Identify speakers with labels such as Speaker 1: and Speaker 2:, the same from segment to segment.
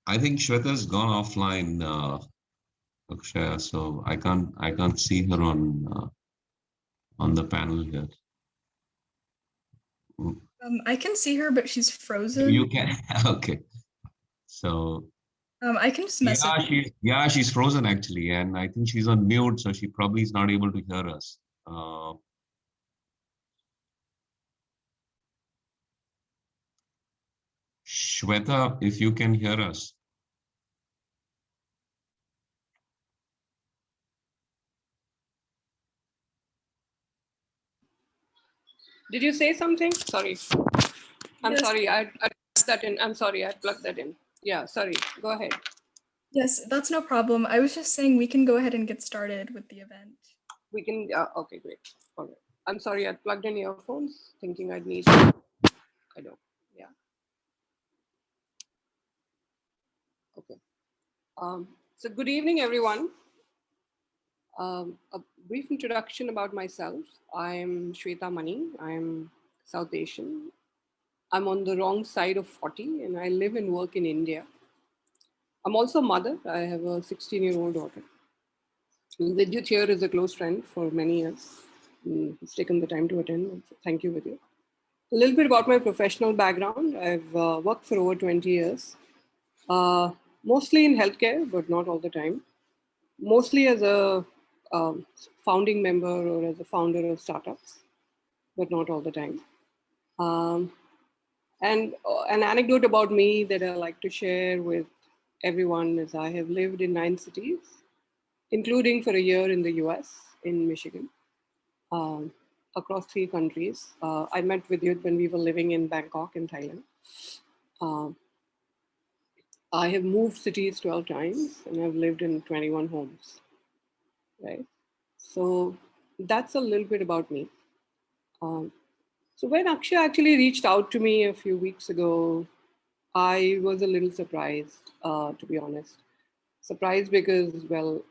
Speaker 1: I think Shweta's gone offline, Akshaya, so I can't see her on the panel here. Mm,
Speaker 2: I can see her, but she's
Speaker 1: You
Speaker 2: frozen.
Speaker 1: can okay. So
Speaker 2: I can just message her.
Speaker 1: she's frozen actually, and I think she's on mute, so she probably is not able to hear us. Shweta, if you can hear us.
Speaker 3: Did you say something? Sorry. I'm
Speaker 2: Yes.
Speaker 3: sorry. I plugged that in. I'm sorry. I plugged that in. Yeah, sorry. Go ahead.
Speaker 2: Yes, that's no problem. I was just saying we can go ahead and get started with the event.
Speaker 3: We can, okay, great. All right. I'm sorry. I plugged in earphones thinking I'd need, I don't, yeah. Okay. So good evening, everyone. A brief introduction about myself. I'm Shweta Mani. I'm South Asian. I'm on the wrong side of 40 and I live and work in India. I'm also a mother. I have a 16-year-old daughter. Vidyut here is a close friend for many years. He's taken the time to attend. Thank you, Vidyut. A little bit about my professional background. I've worked for over 20 years, mostly in healthcare, but not all the time. Mostly as a founding member or as a founder of startups, but not all the time. And an anecdote about me that I like to share with everyone is I have lived in 9 cities, including for a year in the US, in Michigan, across 3 countries. I met Vidyut when we were living in Bangkok in Thailand. I have moved cities 12 times and I've lived in 21 homes, right? So that's a little bit about me. So when Akshaya actually reached out to me a few weeks ago, I was a little surprised, to be honest. Surprised because, well,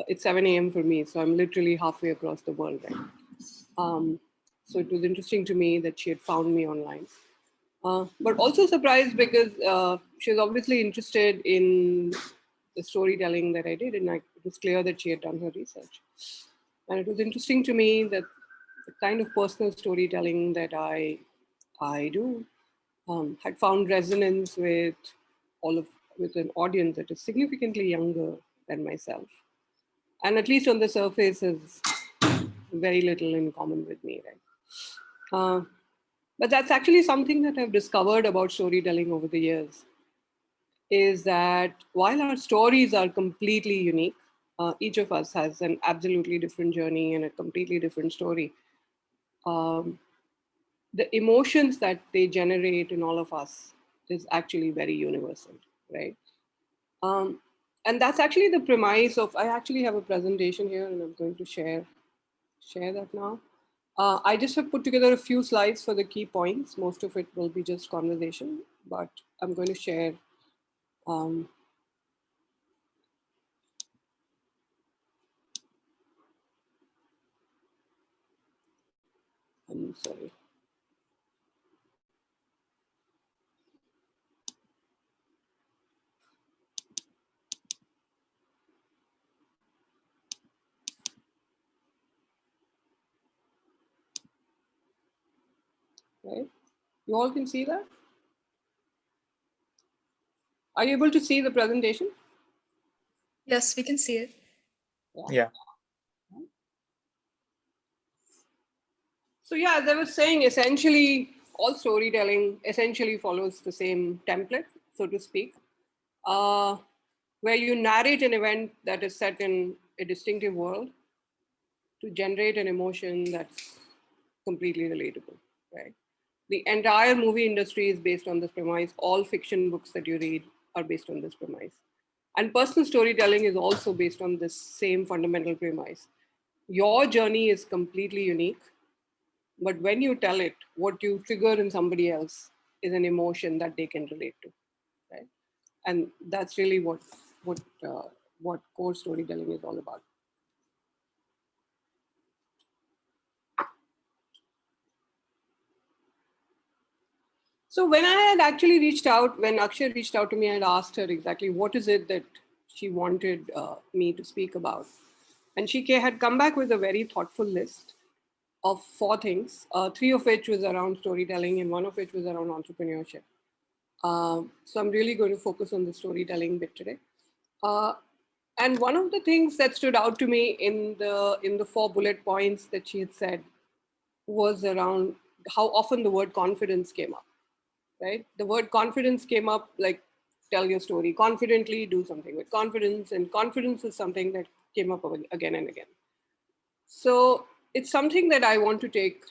Speaker 3: it's 7 a.m. for me, so I'm literally halfway across the world, right? So it was interesting to me that she had found me online. But also surprised because she was obviously interested in the storytelling that I did, and it was clear that she had done her research. And it was interesting to me that the kind of personal storytelling that I do had found resonance with with an audience that is significantly younger than myself, and at least on the surface has very little in common with me, right? But that's actually something that I've discovered about storytelling over the years, is that while our stories are completely unique, each of us has an absolutely different journey and a completely different story. Um, the emotions that they generate in all of us is actually very universal, right? Um, and that's actually the premise of, I actually have a presentation here and I'm going to share that now. I just have put together a few slides for the key points. Most of it will be just conversation, but I'm going to share. Um, I'm sorry. Right? You all can see that? Are you able to see the presentation?
Speaker 2: Yes, we can see it.
Speaker 4: Yeah.
Speaker 3: So yeah, as I was saying, essentially all storytelling essentially follows the same template, so to speak, where you narrate an event that is set in a distinctive world to generate an emotion that's completely relatable, right? The entire movie industry is based on this premise. All fiction books that you read are based on this premise. And personal storytelling is also based on this same fundamental premise. Your journey is completely unique, but when you tell it, what you trigger in somebody else is an emotion that they can relate to, right? And that's really what what core storytelling is all about. So when I had actually reached out, when Akshaya reached out to me, I had asked her exactly what is it that she wanted me to speak about. And she had come back with a very thoughtful list of 4 things, 3 of which was around storytelling and 1 of which was around entrepreneurship. So I'm really going to focus on the storytelling bit today. And one of the things that stood out to me in the 4 bullet points that she had said was around how often the word confidence came up, right? The word confidence came up, like tell your story confidently, do something with confidence, and confidence is something that came up again and again. So it's something that I want to take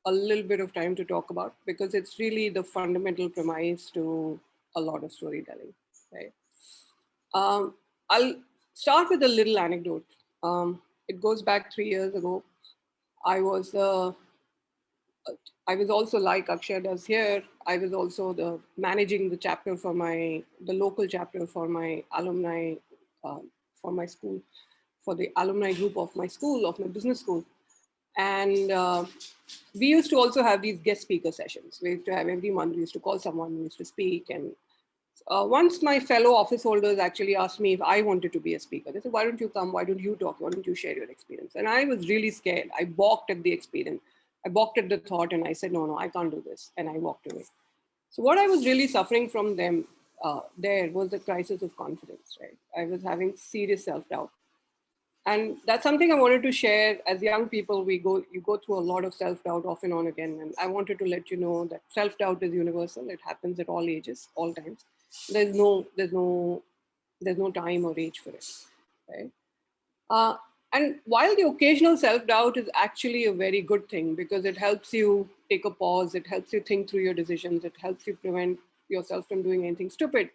Speaker 3: a little bit of time to talk about because it's really the fundamental premise to a lot of storytelling, right? I'll start with a little anecdote. It goes back 3 years ago. I was I was also, like Akshaya does here, I was also managing the chapter for the local chapter for my alumni, for my school, for the alumni group of my school, of my business school. And we used to also have these guest speaker sessions. We used to have every month, we used to call someone who used to speak. And once my fellow office holders actually asked me if I wanted to be a speaker. They said, why don't you come? Why don't you talk? Why don't you share your experience? And I was really scared. I balked at the experience. I balked at the thought and I said, no, I can't do this. And I walked away. So what I was really suffering from them there was the crisis of confidence, right? I was having serious self-doubt. And that's something I wanted to share. As young people, you go through a lot of self-doubt off and on again. And I wanted to let you know that self-doubt is universal. It happens at all ages, all times. There's no time or age for it, right? And while the occasional self-doubt is actually a very good thing because it helps you take a pause, it helps you think through your decisions, it helps you prevent yourself from doing anything stupid.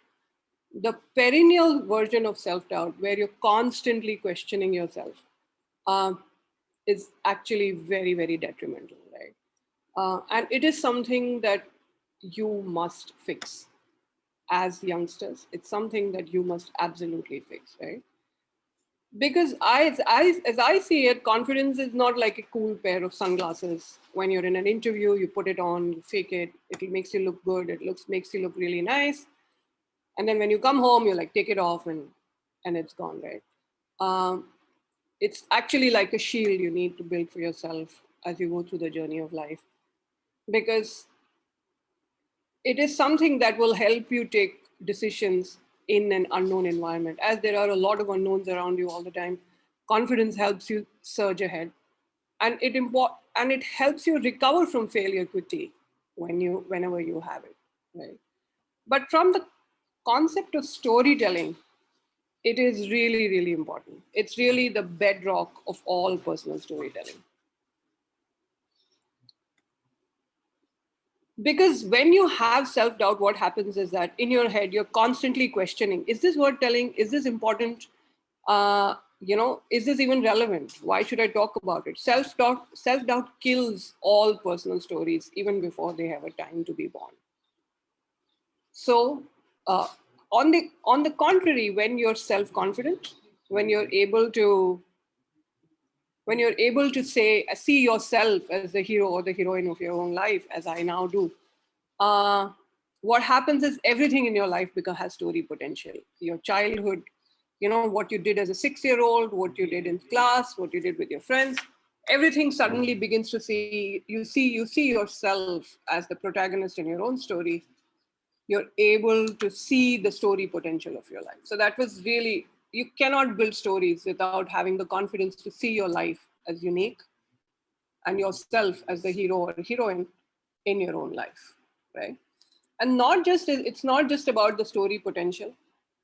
Speaker 3: The perennial version of self-doubt, where you're constantly questioning yourself, is actually very, very detrimental, right? And it is something that you must fix as youngsters. It's something that you must absolutely fix, right? Because as I see it, confidence is not like a cool pair of sunglasses. When you're in an interview, you put it on, you fake it, it makes you look good, makes you look really nice. And then when you come home, you like take it off and it's gone, right? It's actually like a shield you need to build for yourself as you go through the journey of life. Because it is something that will help you take decisions in an unknown environment. As there are a lot of unknowns around you all the time, confidence helps you surge ahead, and it helps you recover from failure quickly whenever you have it, right? But from the concept of storytelling, it is really, really important. It's really the bedrock of all personal storytelling. Because when you have self-doubt, what happens is that in your head you're constantly questioning, is this worth telling, is this important, is this even relevant, why should I talk about it? Self-doubt kills all personal stories even before they have a time to be born. So on the contrary, when you're self-confident, when you're able to see yourself as the hero or the heroine of your own life, as I now do, what happens is everything in your life has story potential. Your childhood, what you did as a 6-year-old, what you did in class, what you did with your friends, everything suddenly begins to see yourself as the protagonist in your own story. You're able to see the story potential of your life. So that was really, you cannot build stories without having the confidence to see your life as unique and yourself as the hero or heroine in your own life, right? And it's not just about the story potential.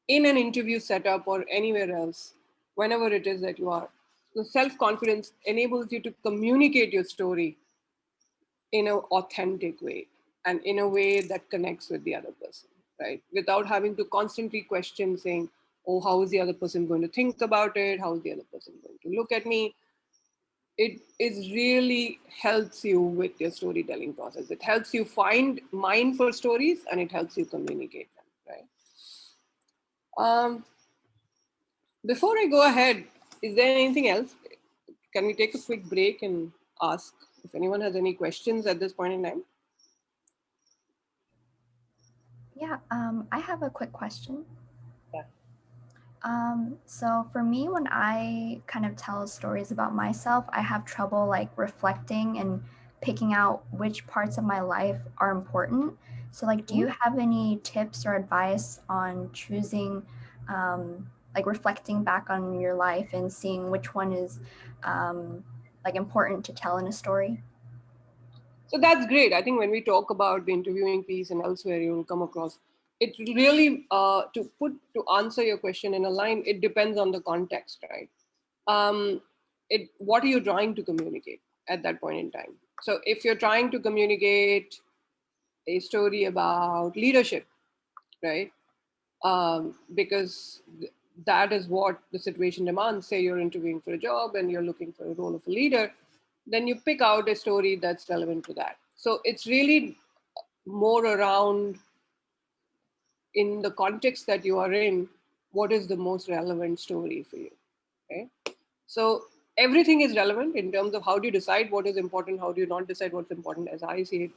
Speaker 3: In an interview setup or anywhere else, whenever it is that you are, the self-confidence enables you to communicate your story in an authentic way and in a way that connects with the other person, right? Without having to constantly question saying, oh, how is the other person going to think about it? How is the other person going to look at me? It really helps you with your storytelling process. It helps you find mind for stories and it helps you communicate them, right? Before I go ahead, is there anything else? Can we take a quick break and ask if anyone has any questions at this point in time?
Speaker 4: Yeah, I have a quick question.
Speaker 3: Yeah.
Speaker 4: So for me, when I kind of tell stories about myself, I have trouble like reflecting and picking out which parts of my life are important. So like, do you have any tips or advice on choosing, like reflecting back on your life and seeing which one is like important to tell in a story?
Speaker 3: So that's great. I think when we talk about the interviewing piece and elsewhere, you'll come across it really to answer your question in a line. It depends on the context, right? Um, what are you trying to communicate at that point in time? So if you're trying to communicate a story about leadership, right? Because that is what the situation demands. Say you're interviewing for a job and you're looking for a role of a leader, then you pick out a story that's relevant to that. So it's really more around, in the context that you are in, what is the most relevant story for you. Okay. So everything is relevant in terms of how do you decide what is important, how do you not decide what's important. As I see it,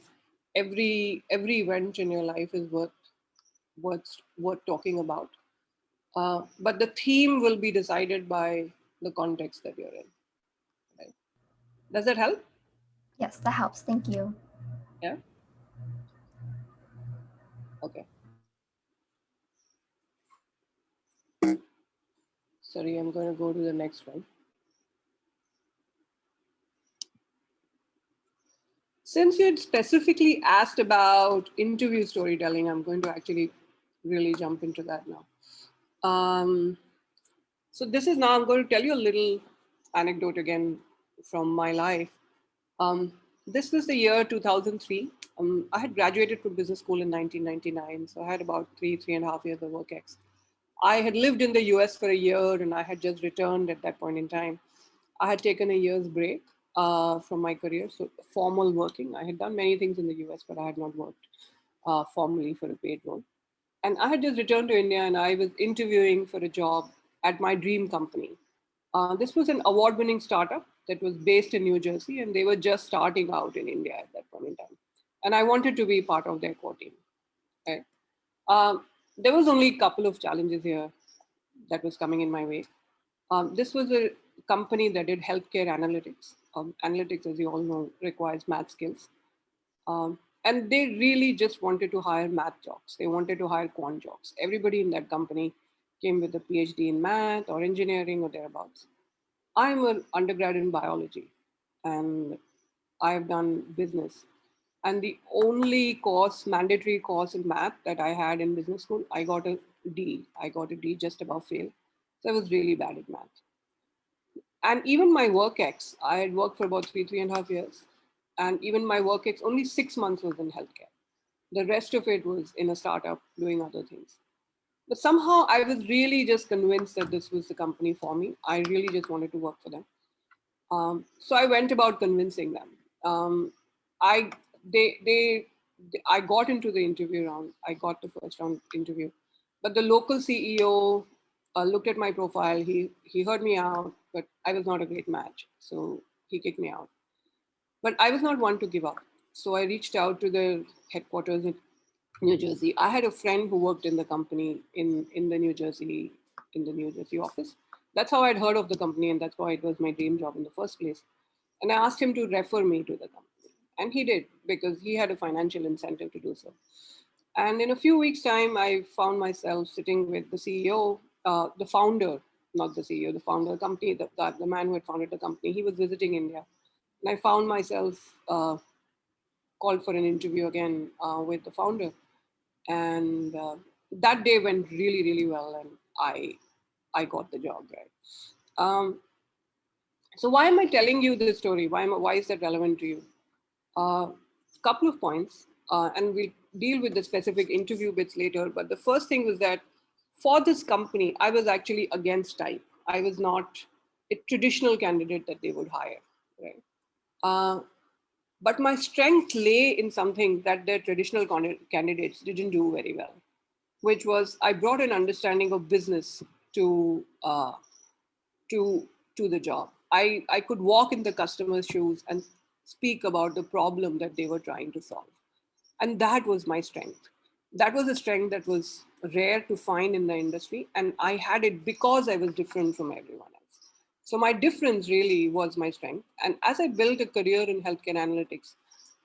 Speaker 3: every event in your life is worth talking about. But the theme will be decided by the context that you're in. Right? Does that help?
Speaker 4: Yes, that helps. Thank you.
Speaker 3: Yeah. Okay. Sorry, I'm going to go to the next one. Since you had specifically asked about interview storytelling, I'm going to actually really jump into that now. So this is now, I'm going to tell you a little anecdote again from my life. This was the year 2003. I had graduated from business school in 1999, so I had about three and a half years of work ex. I had lived in the US for a year and I had just returned at that point in time. I had taken a year's break from my career, so formal working. I had done many things in the US, but I had not worked formally for a paid role. And I had just returned to India and I was interviewing for a job at my dream company. This was an award winning startup that was based in New Jersey, and they were just starting out in India at that point in time. And I wanted to be part of their core team. Right? There was only a couple of challenges here that was coming in my way. This was a company that did healthcare analytics. Analytics, as you all know, requires math skills. And they really just wanted to hire math jocks. They wanted to hire quant jocks. Everybody in that company came with a PhD in math or engineering or thereabouts. I'm an undergrad in biology and I've done business. And the only course, mandatory course in math that I had in business school, I got a D. I got a D, just above fail. So I was really bad at math. And even my work ex, I had worked for about three and a half years. And even my work ex, only 6 months was in healthcare. The rest of it was in a startup doing other things. But somehow I was really just convinced that this was the company for me. I really just wanted to work for them. So I went about convincing them. I they I got into the interview round. I got the first round interview, but the local CEO looked at my profile. He heard me out, but I was not a great match, so he kicked me out. But I was not one to give up. So I reached out to the headquarters in New Jersey. I had a friend who worked in the company in the New Jersey office. That's how I'd heard of the company, and that's why it was my dream job in the first place. And I asked him to refer me to the company, and he did because he had a financial incentive to do so. And in a few weeks' time, I found myself sitting with the CEO, the founder, not the CEO, the founder of the company, the man who had founded the company. He was visiting India, and I found myself called for an interview again with the founder. And that day went really well, and I got the job, right. So why am I telling you this story? Why is that relevant to you? Couple of points, and we'll deal with the specific interview bits later. But the first thing was that for this company, I was actually against type. I was not a traditional candidate that they would hire, right? But my strength lay in something that their traditional candidates didn't do very well, which was I brought an understanding of business to to to the job. I could walk in the customer's shoes and speak about the problem that they were trying to solve. And that was my strength. That was a strength that was rare to find in the industry. And I had it because I was different from everyone else. So my difference really was my strength. And as I built a career in healthcare analytics,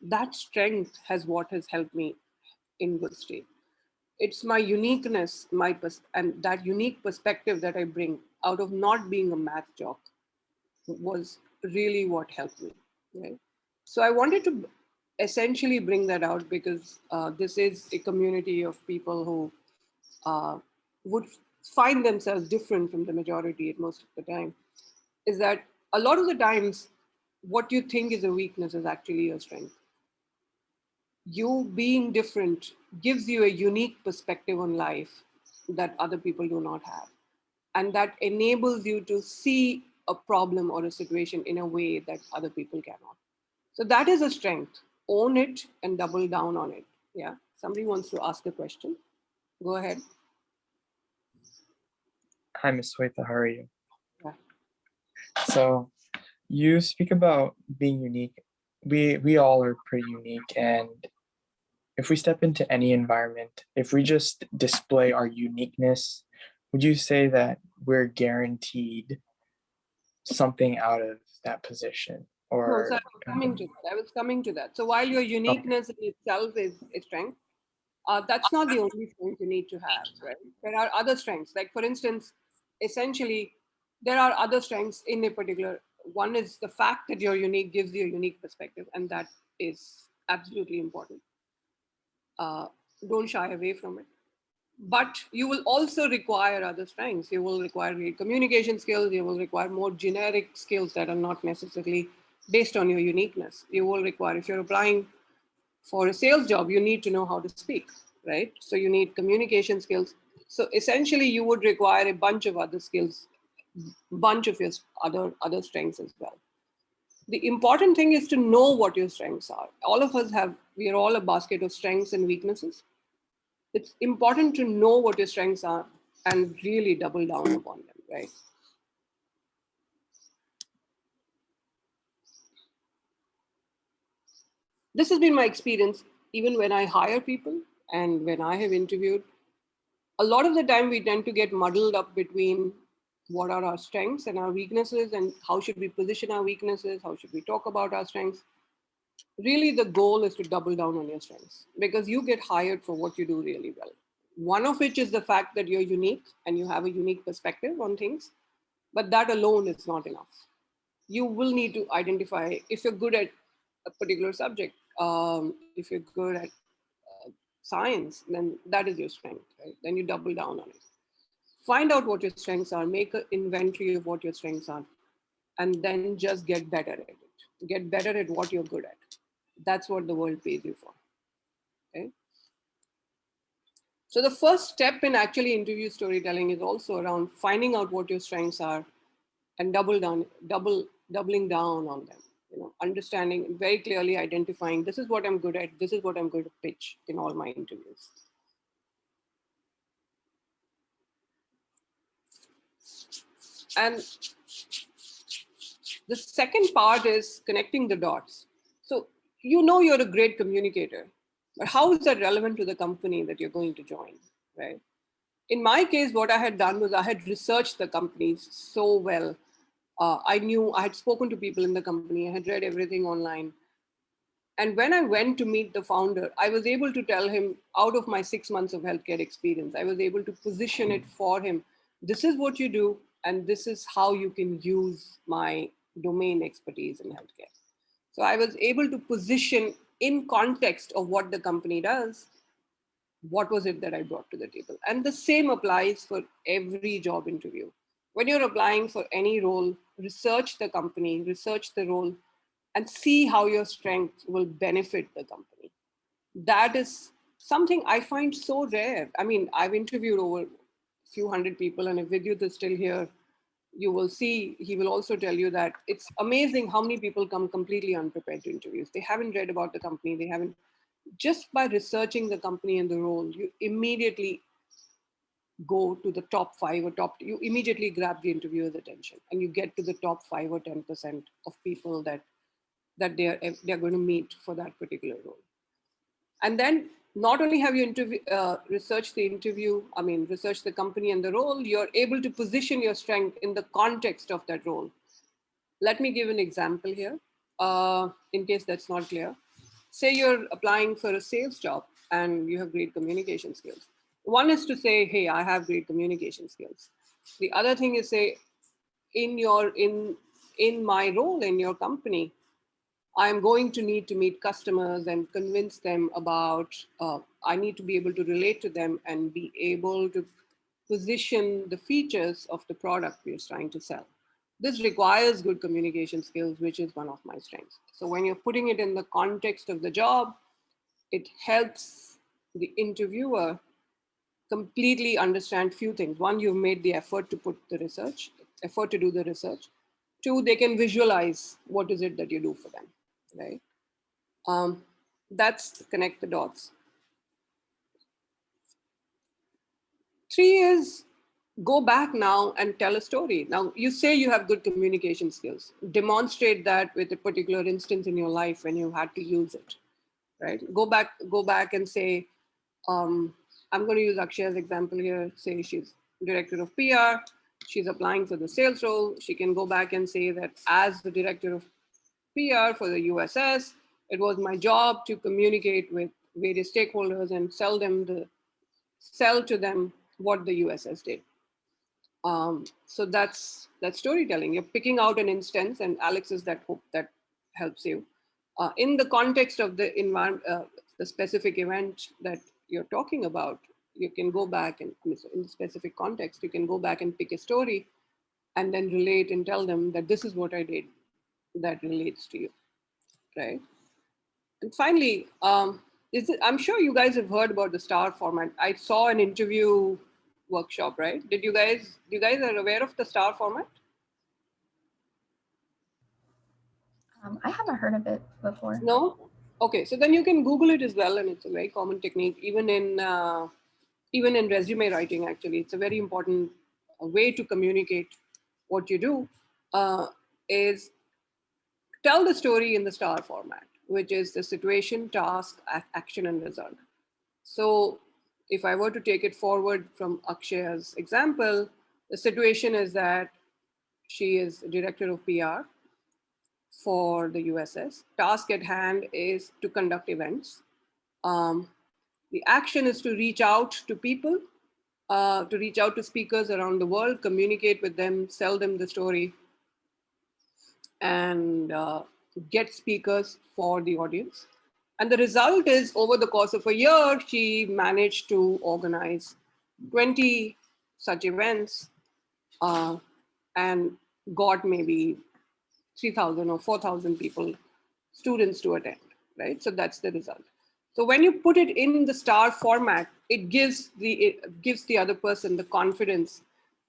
Speaker 3: that strength has helped me in good state. It's my uniqueness, and that unique perspective that I bring out of not being a math jock was really what helped me. Right? So I wanted to essentially bring that out because this is a community of people who uh, would find themselves different from the majority at most of the time. Is that a lot of the times what you think is a weakness is actually a strength. You being different gives you a unique perspective on life that other people do not have. And that enables you to see a problem or a situation in a way that other people cannot. So that is a strength. Own it and double down on it. Yeah. Somebody wants to ask a question. Go ahead.
Speaker 5: Hi, Miss Shweta, how are you?
Speaker 3: Yeah.
Speaker 5: So you speak about being unique. We all are pretty unique, and if we step into any environment, if we just display our uniqueness, would you say that we're guaranteed something out of that position
Speaker 3: No, so
Speaker 5: or
Speaker 3: I was coming to
Speaker 5: company?
Speaker 3: that. I was coming to that. So while your
Speaker 5: Okay.
Speaker 3: uniqueness in itself is a strength, that's not the only strength you need to have, right? There are other strengths. Like for instance, essentially, there are other strengths in a particular. One is the fact that you're unique gives you a unique perspective, and that is absolutely important. Uh, don't shy away from it. But you will also require other strengths. You will require great communication skills. You will require more generic skills that are not necessarily based on your uniqueness. You will require, if you're applying for a sales job, you need to know how to speak, right? So you need communication skills. So essentially, you would require a bunch of other skills, bunch of your other strengths as well. The important thing is to know what your strengths are. All of us have, we are all a basket of strengths and weaknesses. It's important to know what your strengths are and really double down upon them, right? This has been my experience even when I hire people and when I have interviewed. A lot of the time we tend to get muddled up between what are our strengths and our weaknesses and how should we position our weaknesses, how should we talk about our strengths. Really the goal is to double down on your strengths because you get hired for what you do really well. One of which is the fact that you're unique and you have a unique perspective on things, but that alone is not enough. You will need to identify if you're good at a particular subject, if you're good at science, then that is your strength, right? Then you double down on it. Find out what your strengths are, make an inventory of what your strengths are, and then just get better at it. Get better at what you're good at. That's what the world pays you for. Okay. So the first step in actually interview storytelling is also around finding out what your strengths are and doubling down on them. You know, understanding very clearly, identifying this is what I'm good at. This is what I'm going to pitch in all my interviews. And the second part is connecting the dots. So you know you're a great communicator, but how is that relevant to the company that you're going to join, right? In my case, what I had done was I had researched the companies so well. I knew I had spoken to people in the company. I had read everything online. And when I went to meet the founder, I was able to tell him out of my 6 months of healthcare experience, I was able to position it for him. This is what you do, and this is how you can use my domain expertise in healthcare. So I was able to position in context of what the company does, what was it that I brought to the table. And the same applies for every job interview. When you're applying for any role, research the company, research the role, and see how your strength will benefit the company. That is something I find so rare. I mean, I've interviewed over a few hundred people, and if Vidyut is still here, you will see, he will also tell you that it's amazing how many people come completely unprepared to interviews. They haven't read about the company, they haven't, just by researching the company and the role, you immediately go to the top 5 or you immediately grab the interviewer's attention and you get to the top 5 or 10% of people that they're going to meet for that particular role. And then not only have you researched the interview, researched the company and the role, you're able to position your strength in the context of that role. Let me give an example here, in case that's not clear. Say you're applying for a sales job and you have great communication skills. One is to say, hey, I have great communication skills. The other thing is say, in my role in your company, I'm going to need to meet customers and convince them about, I need to be able to relate to them and be able to position the features of the product we're trying to sell. This requires good communication skills, which is one of my strengths. So when you're putting it in the context of the job, it helps the interviewer completely understand few things. One, you've made the effort to do the research. Two, they can visualize what is it that you do for them, right? That's connect the dots. 3 is go back now and tell a story. Now, you say you have good communication skills. Demonstrate that with a particular instance in your life when you had to use it, right? Go back and say, I'm going to use Akshaya's example here. Say she's director of PR. She's applying for the sales role. She can go back and say that as the director of PR for the USS, it was my job to communicate with various stakeholders and sell to them what the USS did. So that's storytelling. You're picking out an instance, and Alex is that hope that helps you. In the context of the environment, the specific event that you're talking about, you can go back and in the specific context, you can go back and pick a story and then relate and tell them that this is what I did that relates to you, right? And finally, I'm sure you guys have heard about the STAR format. I saw an interview workshop, right? You guys are aware of the STAR format?
Speaker 4: I haven't heard of it before.
Speaker 3: No? Okay, so then you can Google it as well, and it's a very common technique, even in resume writing, actually. It's a very important way to communicate what you do, is tell the story in the STAR format, which is the situation, task, action, and result. So if I were to take it forward from Akshaya's example, the situation is that she is director of PR for the USS. Task at hand is to conduct events. The action is to reach out to people, to reach out to speakers around the world, communicate with them, sell them the story, and get speakers for the audience. And the result is, over the course of a year, she managed to organize 20 such events and got maybe 3,000 or 4,000 people, students to attend, right? So that's the result. So when you put it in the STAR format, it gives the other person the confidence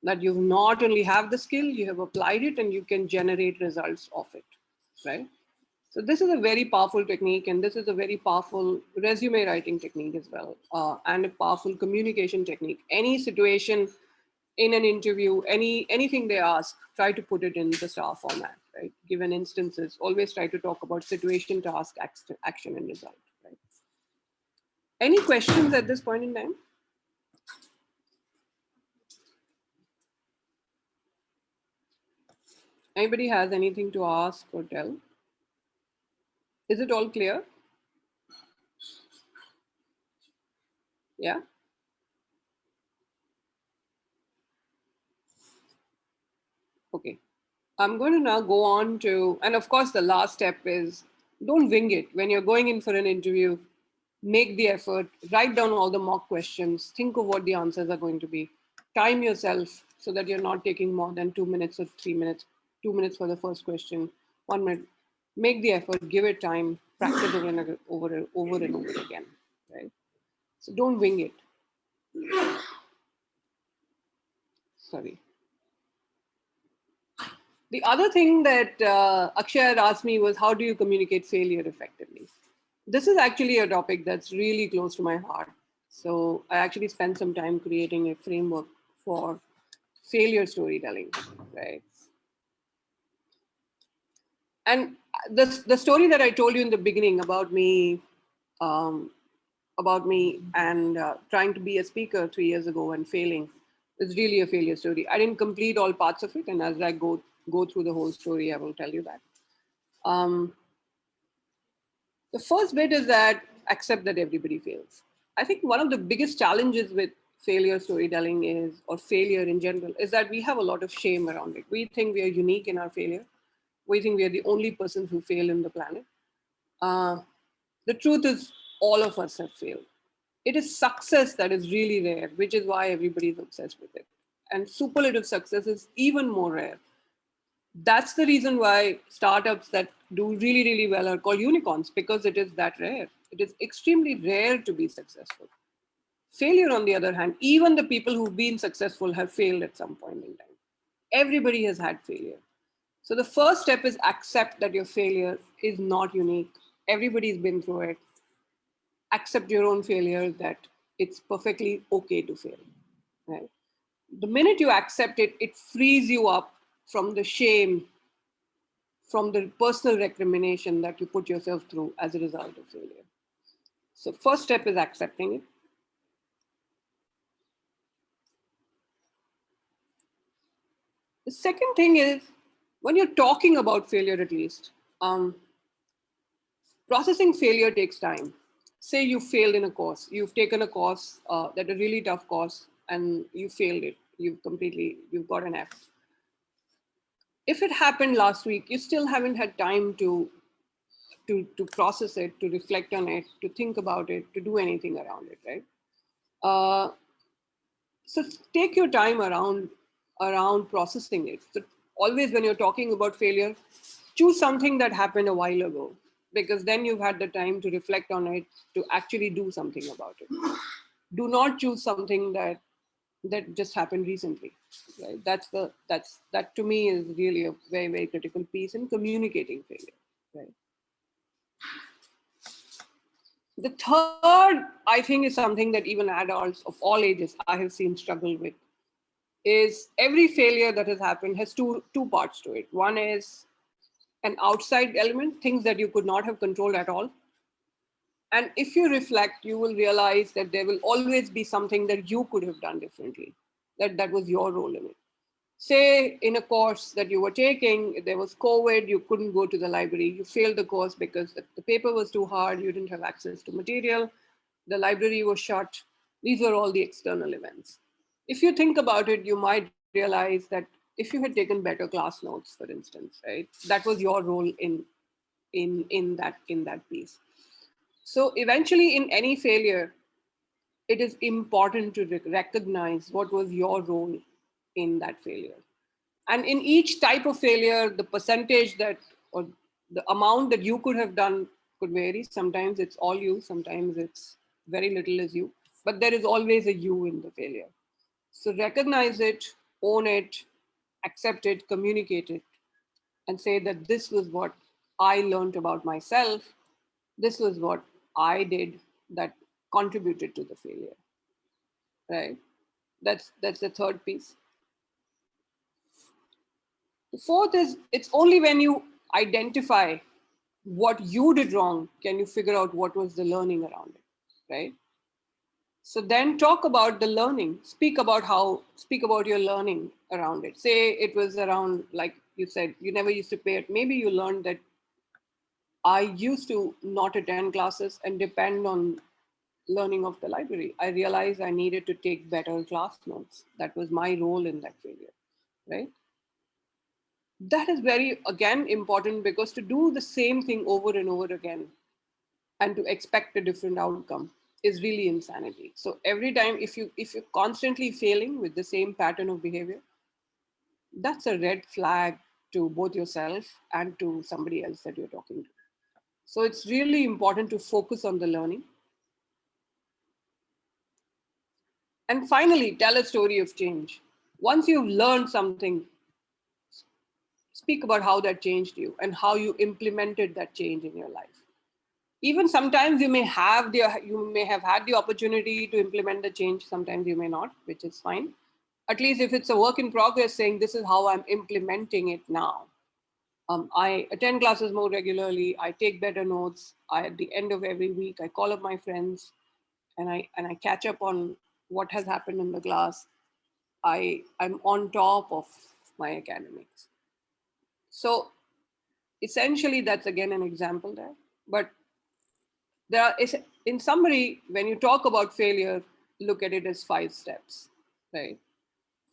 Speaker 3: that you not only have the skill, you have applied it and you can generate results of it, right? So this is a very powerful technique, and this is a very powerful resume writing technique as well, and a powerful communication technique. Any situation in an interview, anything they ask, try to put it in the STAR format, right? Given instances, always try to talk about situation, task, action, and result, right? Any questions at this point in time? Anybody has anything to ask or tell? Is it all clear? Yeah. Okay. I'm going to now go on to, and of course, the last step is don't wing it. When you're going in for an interview, make the effort, write down all the mock questions, think of what the answers are going to be, time yourself so that you're not taking more than 2 minutes or 3 minutes, 2 minutes for the first question, 1 minute. Make the effort, give it time, practice over and over again, right? So don't wing it. Sorry. The other thing that Akshaya had asked me was, how do you communicate failure effectively? This is actually a topic that's really close to my heart. So I actually spent some time creating a framework for failure storytelling, right? And the story that I told you in the beginning about me about me and trying to be a speaker 3 years ago and failing is really a failure story. I didn't complete all parts of it, and as I go through the whole story, I will tell you that. The first bit is that accept that everybody fails. I think one of the biggest challenges with failure storytelling is, or failure in general, is that we have a lot of shame around it. We think we are unique in our failure. We think we are the only persons who fail in the planet. Uh, the truth is, all of us have failed. It is success that is really rare, which is why everybody is obsessed with it. And superlative success is even more rare. That's the reason why startups that do really, really well are called unicorns, because it is that rare. It is extremely rare to be successful. Failure, on the other hand, even the people who've been successful have failed at some point in time. Everybody has had failure. So the first step is accept that your failure is not unique. Everybody's been through it. Accept your own failure, that it's perfectly okay to fail, right? The minute you accept it, it frees you up from the shame, from the personal recrimination that you put yourself through as a result of failure. So first step is accepting it. The second thing is, when you're talking about failure, at least, processing failure takes time. Say you failed in a course, you've taken a course that a really tough course, and you failed it. You've got an F. If it happened last week, you still haven't had time to process it, to reflect on it, to think about it, to do anything around it, right? Uh, so take your time around processing it. So always when you're talking about failure, choose something that happened a while ago, because then you've had the time to reflect on it, to actually do something about it. Do not choose something that just happened recently, right? That to me is really a very, very critical piece in communicating failure, right? The third, I think, is something that even adults of all ages I have seen struggle with, is every failure that has happened has two parts to it. One is an outside element, things that you could not have controlled at all. And if you reflect, you will realize that there will always be something that you could have done differently, that was your role in it. Say in a course that you were taking, there was COVID, you couldn't go to the library, you failed the course because the paper was too hard, you didn't have access to material, the library was shut. These were all the external events. If you think about it, you might realize that if you had taken better class notes, for instance, right, that was your role in that piece. So eventually, in any failure, it is important to recognize what was your role in that failure. And in each type of failure, the percentage that, or the amount that you could have done could vary. Sometimes it's all you, sometimes it's very little is you, but there is always a you in the failure. So recognize it, own it, accept it, communicate it, and say that this was what I learned about myself. This was what I did that contributed to the failure, right? That's the third piece. The fourth is, it's only when you identify what you did wrong can you figure out what was the learning around it, right? So then talk about the learning. Speak about your learning around it. Say it was around, like you said, you never used to pay it. Maybe you learned that I used to not attend classes and depend on learning of the library. I realized I needed to take better class notes. That was my role in that failure, right? That is very, again, important, because to do the same thing over and over again and to expect a different outcome is really insanity. So every time, if you're constantly failing with the same pattern of behavior, that's a red flag to both yourself and to somebody else that you're talking to. So it's really important to focus on the learning. And finally, tell a story of change. Once you've learned something, speak about how that changed you and how you implemented that change in your life. Even sometimes you may have had the opportunity to implement the change, sometimes you may not, which is fine. At least if it's a work in progress, saying this is how I'm implementing it now. I attend classes more regularly, I take better notes, at the end of every week I call up my friends, and I catch up on what has happened in the class, I'm on top of my academics. So essentially, that's again an example there. But in summary, when you talk about failure, look at it as 5 steps, right?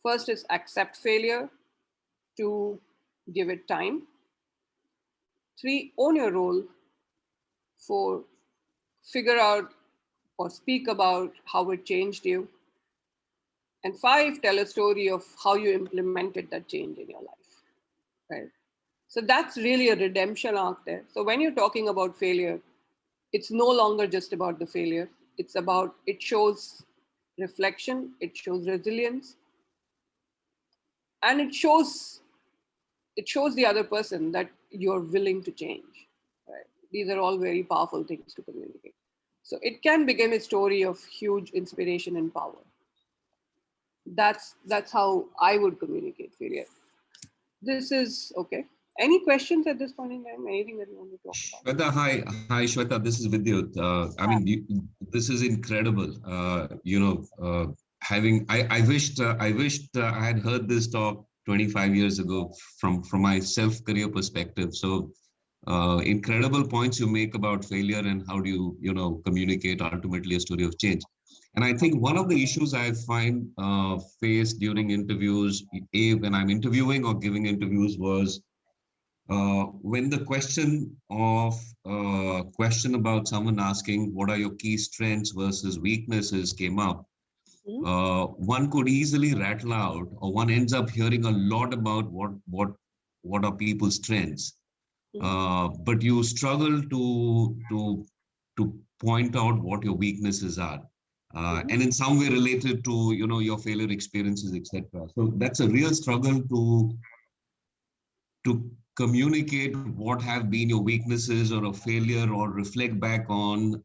Speaker 3: First is accept failure. 2, give it time. 3, own your role. 4, figure out or speak about how it changed you. And 5, tell a story of how you implemented that change in your life, right? So that's really a redemption arc there. So when you're talking about failure, it's no longer just about the failure. It's about, it shows reflection, it shows resilience, and it shows the other person that you're willing to change, right? These are all very powerful things to communicate. So it can become a story of huge inspiration and power. That's how I would communicate failure. This is okay. Any questions at this point in time? Anything that you want to talk about?
Speaker 1: Shweta, hi, Shweta. This is Vidyut. I mean, this is incredible. I wished I had heard this talk 25 years ago from my self-career perspective. So, incredible points you make about failure and how do you communicate ultimately a story of change. And I think one of the issues I find faced during interviews, when I'm interviewing or giving interviews, was when the question about someone asking what are your key strengths versus weaknesses came up, one could easily rattle out, or one ends up hearing a lot about what are people's strengths, but you struggle to point out what your weaknesses are, and in some way related to your failure experiences, etc. So that's a real struggle to communicate what have been your weaknesses or a failure, or reflect back on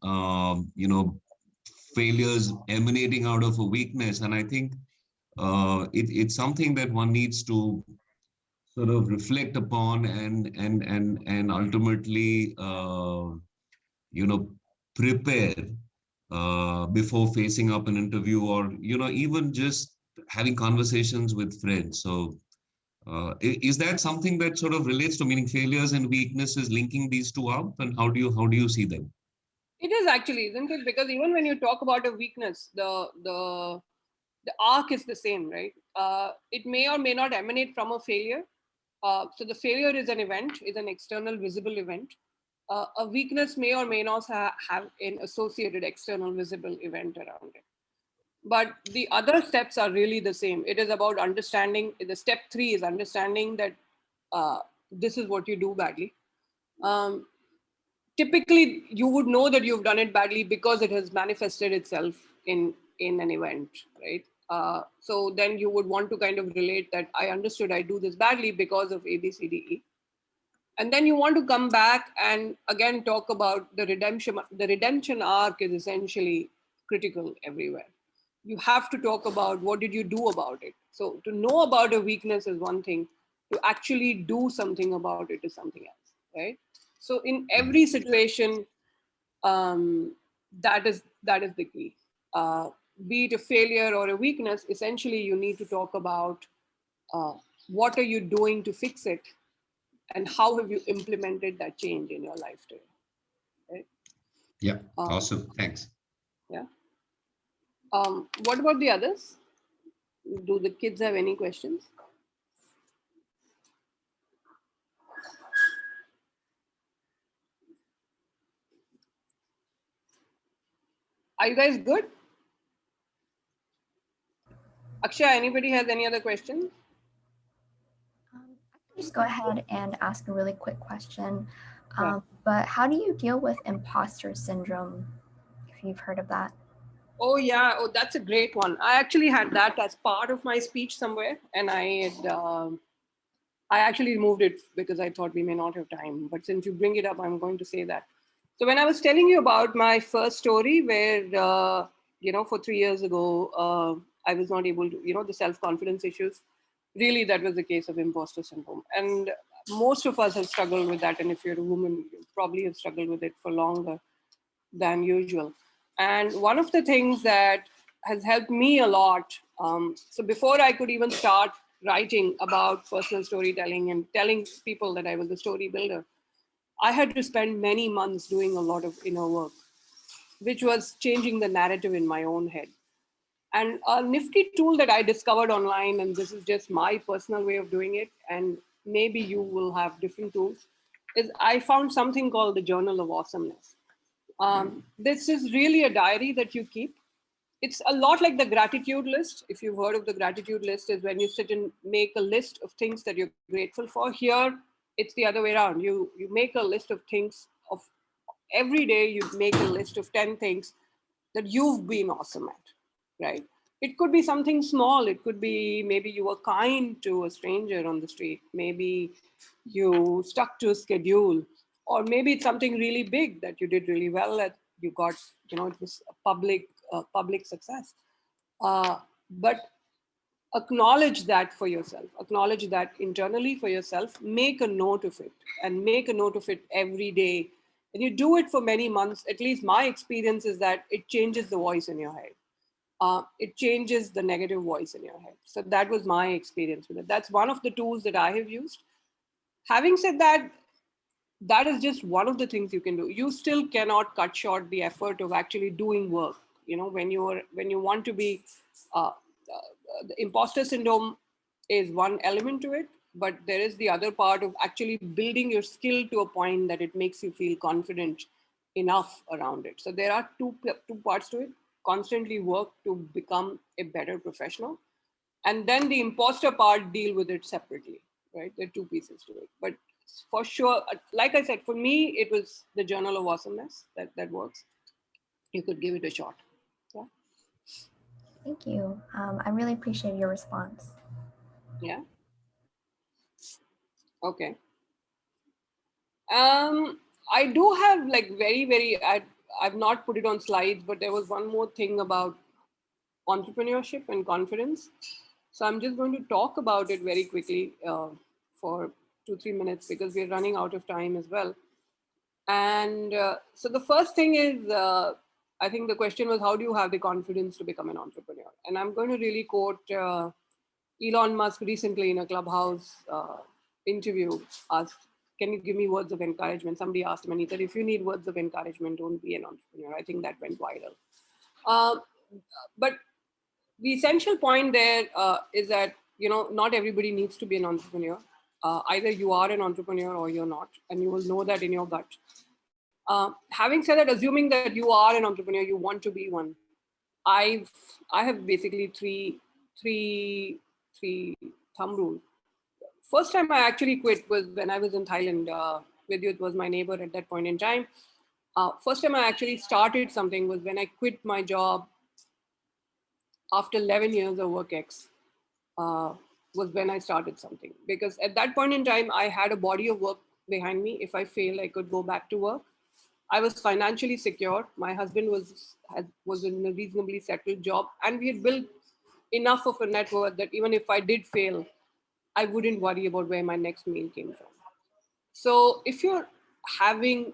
Speaker 1: failures emanating out of a weakness. And I think it's something that one needs to sort of reflect upon and ultimately prepare before facing up an interview, or even just having conversations with friends. So is that something that sort of relates to, meaning failures and weaknesses, linking these two up, and how do you see them?
Speaker 3: It is actually, isn't it? Because even when you talk about a weakness, the arc is the same, right? It may or may not emanate from a failure. So the failure is an event, is an external visible event. A weakness may or may not have an associated external visible event around it. But the other steps are really the same. It is about understanding. The step 3 is understanding that this is what you do badly. Typically, you would know that you've done it badly because it has manifested itself in an event, right? So then you would want to kind of relate that I understood I do this badly because of A, B, C, D, E. And then you want to come back and again talk about the redemption. The redemption arc is essentially critical everywhere. You have to talk about what did you do about it. So to know about a weakness is one thing, to actually do something about it is something else, right? So in every situation, that is the key. Be it a failure or a weakness, essentially you need to talk about what are you doing to fix it, and how have you implemented that change in your life today, right?
Speaker 1: Yeah, awesome. Thanks.
Speaker 3: Yeah. What about the others? Do the kids have any questions? Are you guys good? Akshaya, anybody has any other questions?
Speaker 4: I can just go ahead and ask a really quick question.
Speaker 3: Yeah.
Speaker 4: But how do you deal with imposter syndrome, if you've heard of that?
Speaker 3: Oh yeah, oh that's a great one. I actually had that as part of my speech somewhere, and I actually removed it because I thought we may not have time. But since you bring it up, I'm going to say that. So when I was telling you about my first story, where for 3 years ago, I was not able to, the self-confidence issues. Really, that was the case of imposter syndrome, and most of us have struggled with that. And if you're a woman, you probably have struggled with it for longer than usual. And one of the things that has helped me a lot, so before I could even start writing about personal storytelling and telling people that I was a story builder, I had to spend many months doing a lot of inner work, which was changing the narrative in my own head. And a nifty tool that I discovered online, and this is just my personal way of doing it, and maybe you will have different tools, is I found something called the Journal of Awesomeness. This is really a diary that you keep. It's a lot like the gratitude list. If you've heard of the gratitude list, is when you sit and make a list of things that you're grateful for. Here, it's the other way around. You make a list of things of every day. You make a list of 10 things that you've been awesome at, right? It could be something small. It could be maybe you were kind to a stranger on the street. Maybe you stuck to a schedule, or maybe it's something really big that you did really well at. You got, it was a public success. But acknowledge that for yourself. Acknowledge that internally for yourself. Make a note of it, and make a note of it every day. And you do it for many months. At least my experience is that it changes the voice in your head. It changes the negative voice in your head. So that was my experience with it. That's one of the tools that I have used. Having said that, that is just one of the things you can do. You still cannot cut short the effort of actually doing work. When you want to be, the imposter syndrome is one element to it, but there is the other part of actually building your skill to a point that it makes you feel confident enough around it. So there are two parts to it. Constantly work to become a better professional, and then the imposter part, deal with it separately, right? There are two pieces to it. But for sure, like I said, for me, it was the Journal of Awesomeness that works. You could give it a shot. Yeah.
Speaker 4: Thank you. I really appreciate your response.
Speaker 3: Yeah. Okay. I do have like I've not put it on slides, but there was one more thing about entrepreneurship and confidence. So I'm just going to talk about it very quickly for 2-3 minutes, because we're running out of time as well. And so the first thing is, I think the question was, how do you have the confidence to become an entrepreneur? And I'm going to really quote Elon Musk recently in a Clubhouse interview, asked, can you give me words of encouragement? Somebody asked him, and he said, if you need words of encouragement, don't be an entrepreneur. I think that went viral. But the essential point there is that, not everybody needs to be an entrepreneur. Either you are an entrepreneur or you're not, and you will know that in your gut. Having said that, assuming that you are an entrepreneur, you want to be one. I have basically three thumb rule. First time I actually quit was when I was in Thailand. Vidyut was my neighbor at that point in time. First time I actually started something was when I quit my job after 11 years of WorkX. Was when I started something, because at that point in time, I had a body of work behind me. If I failed, I could go back to work. I was financially secure. My husband was in a reasonably settled job, and we had built enough of a network that even if I did fail, I wouldn't worry about where my next meal came from. So if you're having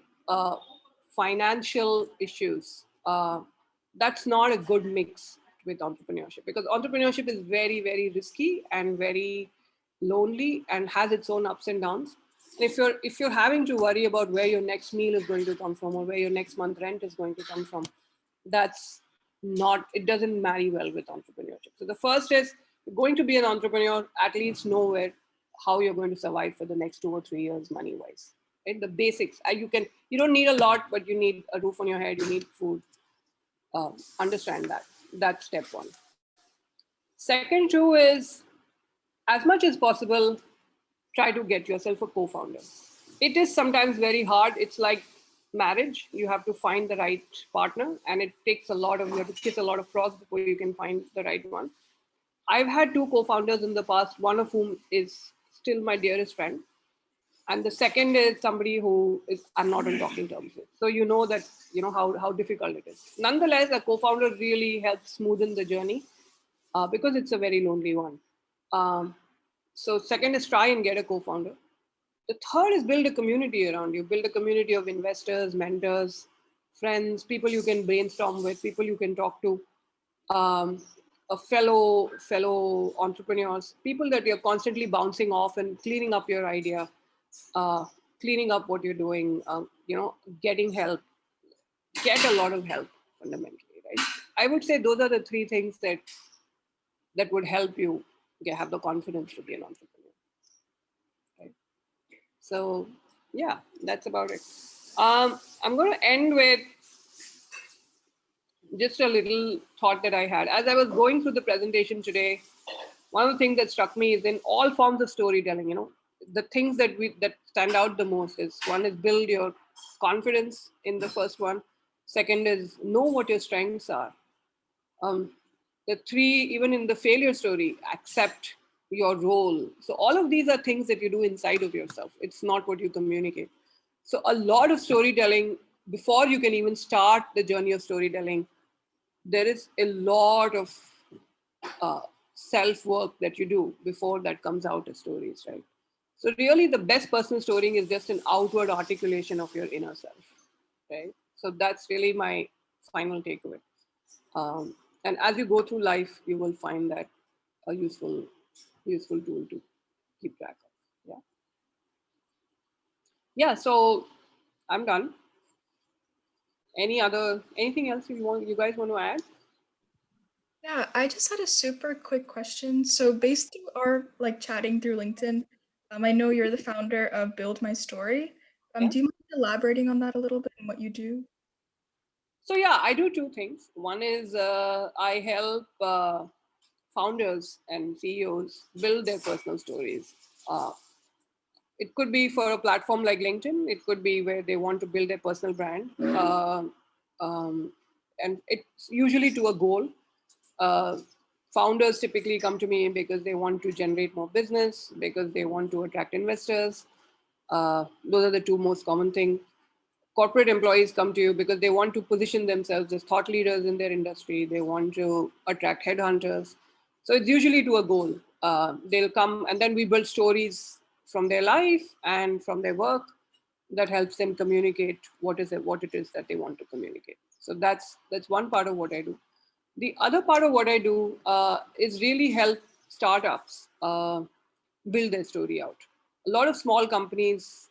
Speaker 3: financial issues, that's not a good mix with entrepreneurship, because entrepreneurship is very, very risky and very lonely and has its own ups and downs. And if you're having to worry about where your next meal is going to come from, or where your next month rent is going to come from, it doesn't marry well with entrepreneurship. So the first is, you're going to be an entrepreneur, at least know how you're going to survive for the next 2 or 3 years money wise. Right? The basics. You don't need a lot, but you need a roof on your head, you need food. Understand that. That's step one. Second two is, as much as possible, try to get yourself a co-founder. It is sometimes very hard. It's like marriage. You have to find the right partner, and it takes you have to kiss a lot of frogs before you can find the right one. I've had 2 co-founders in the past, one of whom is still my dearest friend. And the second is somebody who I'm not on talking terms with. So how difficult it is. Nonetheless, a co-founder really helps smoothen the journey because it's a very lonely one. So second is, try and get a co-founder. The third is, build a community around you. Build a community of investors, mentors, friends, people you can brainstorm with, people you can talk to, a fellow entrepreneurs, people that you're constantly bouncing off and cleaning up your idea, uh, cleaning up what you're doing, getting help, get a lot of help fundamentally, right? I would say those are the three things that would help you have the confidence to be an entrepreneur, right? So yeah, that's about it. I'm going to end with just a little thought that I had as I was going through the presentation today. One of the things that struck me is in all forms of storytelling, the things that stand out the most is, one is build your confidence in the first one. Second is know what your strengths are. um, the three, even in the failure story, accept your role. So all of these are things that you do inside of yourself. It's not what you communicate. So a lot of storytelling, before you can even start the journey of storytelling, there is a lot of uh, self-work that you do before that comes out as stories, right? So really the best personal storying is just an outward articulation of your inner self, right? So that's really my final takeaway. And as you go through life, you will find that a useful tool to keep track of. Yeah. Yeah. So I'm done. Anything else you guys want to add?
Speaker 2: Yeah, I just had a super quick question. So based through our like chatting through LinkedIn, I know you're the founder of Build My Story.
Speaker 3: Yeah.
Speaker 2: Do you mind elaborating on that a little bit and what you do?
Speaker 3: So yeah, I do two things. One is I help founders and CEOs build their personal stories. Uh, it could be for a platform like LinkedIn. It could be where they want to build their personal brand, and it's usually to a goal. Uh, Founders typically come to me because they want to generate more business, because they want to attract investors. Those are the two most common things. Corporate employees come to you because they want to position themselves as thought leaders in their industry. They want to attract headhunters. So it's usually to a goal. They'll come, and then we build stories from their life and from their work that helps them communicate what it is that they want to communicate. So that's one part of what I do. The other part of what I do is really help startups build their story out. A lot of small companies,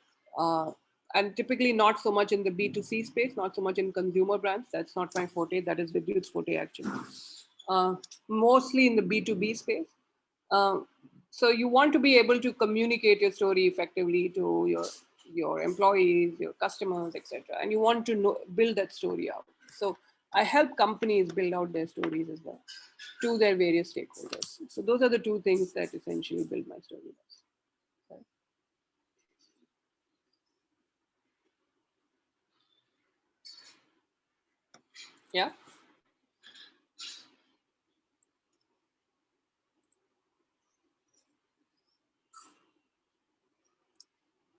Speaker 3: and typically not so much in the B2C space, not so much in consumer brands. That's not my forte. That is Vidyut's forte, actually. Uh, Mostly in the B2B space. Uh, so you want to be able to communicate your story effectively to your employees, your customers, etc. And you want to build that story out. So I help companies build out their stories as well to their various stakeholders. So those are the two things that essentially build my story. Right. Yeah.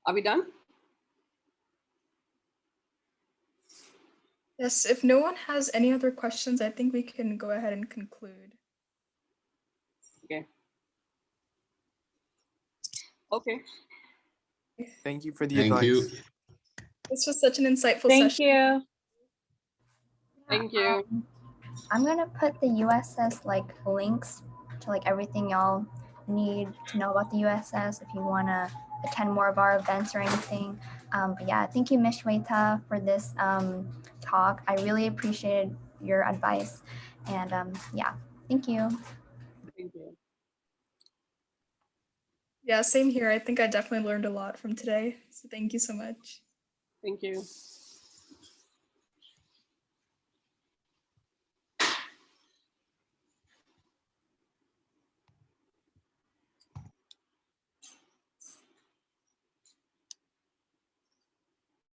Speaker 3: Are we done?
Speaker 2: Yes, if no one has any other questions, I think we can go ahead and conclude.
Speaker 3: Okay. Okay.
Speaker 5: Thank you for the
Speaker 1: Thank you.
Speaker 5: advice.
Speaker 2: This was such an insightful
Speaker 3: Thank
Speaker 2: session.
Speaker 3: you.
Speaker 4: Yeah,
Speaker 3: Thank you.
Speaker 4: I'm gonna put the USS like links to like everything y'all need to know about the USS if you wanna attend more of our events or anything. But yeah, thank you, Ms. Shweta, for this talk. I really appreciated your advice, and yeah, thank you.
Speaker 3: Thank you.
Speaker 2: Yeah, same here. I think I definitely learned a lot from today. So thank you so much.
Speaker 3: Thank you.